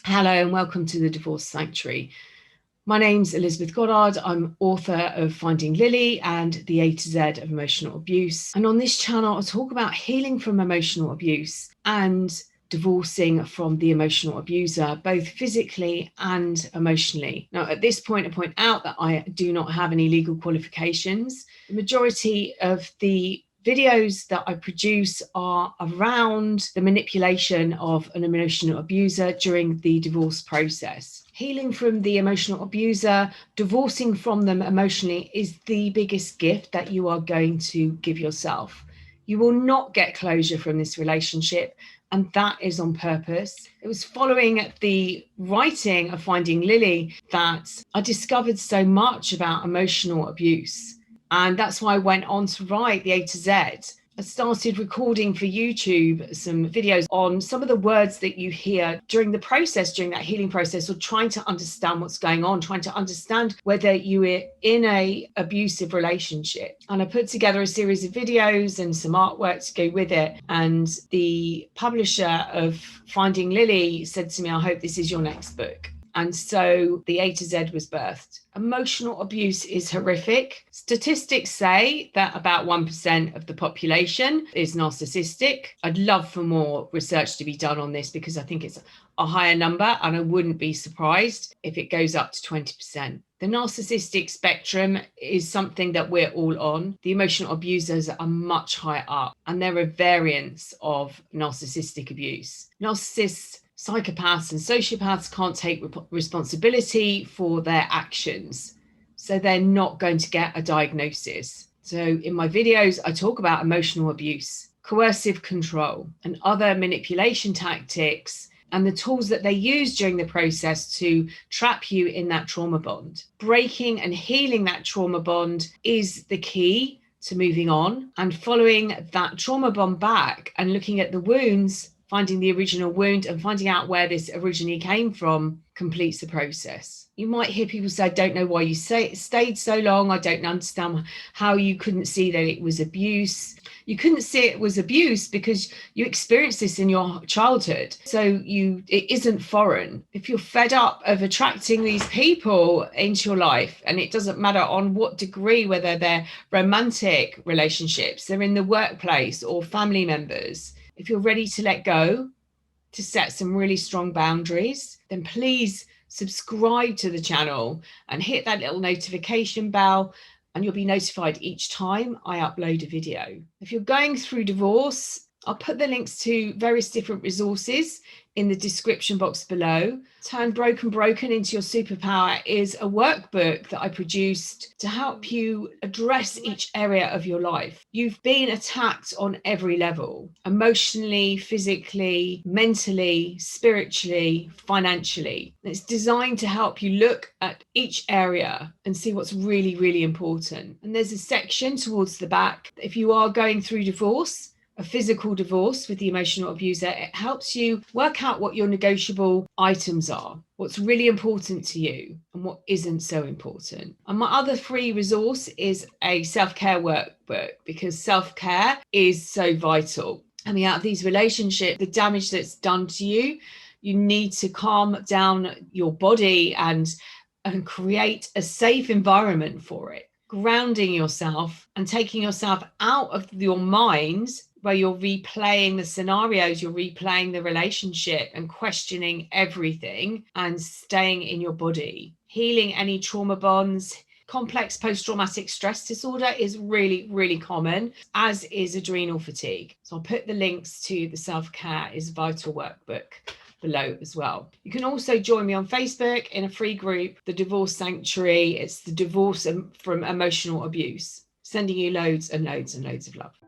Hello and welcome to the Divorce Sanctuary. My name's Elizabeth Goddard. I'm author of Finding Lily and the A to Z of emotional abuse. And on this channel, I'll talk about healing from emotional abuse and divorcing from the emotional abuser, both physically and emotionally. Now, at this point, I point out that I do not have any legal qualifications. The majority of the videos that I produce are around the manipulation of an emotional abuser during the divorce process. Healing from the emotional abuser, divorcing from them emotionally is the biggest gift that you are going to give yourself. You will not get closure from this relationship, and that is on purpose. It was following the writing of Finding Lily that I discovered so much about emotional abuse. And that's why I went on to write the A to Z. I started recording for YouTube some videos on some of the words that you hear during the process, during that healing process, or trying to understand what's going on, trying to understand whether you are in an abusive relationship. And I put together a series of videos and some artwork to go with it. And the publisher of Finding Lily said to me, I hope this is your next book. And so the A to Z was birthed. Emotional abuse is horrific. Statistics say that about 1% of the population is narcissistic. I'd love for more research to be done on this because I think it's a higher number, and I wouldn't be surprised if it goes up to 20%. The narcissistic spectrum is something that we're all on. The emotional abusers are much higher up, and there are variants of narcissistic abuse. Narcissists, psychopaths and sociopaths can't take responsibility for their actions, so they're not going to get a diagnosis. So in my videos, I talk about emotional abuse, coercive control, and other manipulation tactics, and the tools that they use during the process to trap you in that trauma bond. Breaking and healing that trauma bond is the key to moving on, and following that trauma bond back and looking at the wounds, finding the original wound and finding out where this originally came from completes the process. You might hear people say, I don't know why you stayed so long. I don't understand how you couldn't see that it was abuse. You couldn't see it was abuse because you experienced this in your childhood. So it isn't foreign. If you're fed up of attracting these people into your life, and it doesn't matter on what degree, whether they're romantic relationships, they're in the workplace or family members, if you're ready to let go, to set some really strong boundaries, then please subscribe to the channel and hit that little notification bell, and you'll be notified each time I upload a video. If you're going through divorce, I'll put the links to various different resources in the description box below. Turn Broken into Your Superpower is a workbook that I produced to help you address each area of your life. You've been attacked on every level, emotionally, physically, mentally, spiritually, financially. It's designed to help you look at each area and see what's really, really important. And there's a section towards the back. If you are going through divorce, a physical divorce with the emotional abuser, it helps you work out what your negotiable items are, what's really important to you and what isn't so important. And my other free resource is a self-care workbook, because self-care is so vital. Coming out of these relationships, the damage that's done to you, you need to calm down your body and create a safe environment for it. Grounding yourself and taking yourself out of your mind, where you're replaying the scenarios, you're replaying the relationship and questioning everything, and staying in your body. Healing any trauma bonds. Complex post-traumatic stress disorder is really, really common, as is adrenal fatigue. So I'll put the links to the Self-Care is Vital workbook below as well. You can also join me on Facebook in a free group, the Divorce Sanctuary. It's the divorce from emotional abuse. Sending you loads and loads and loads of love.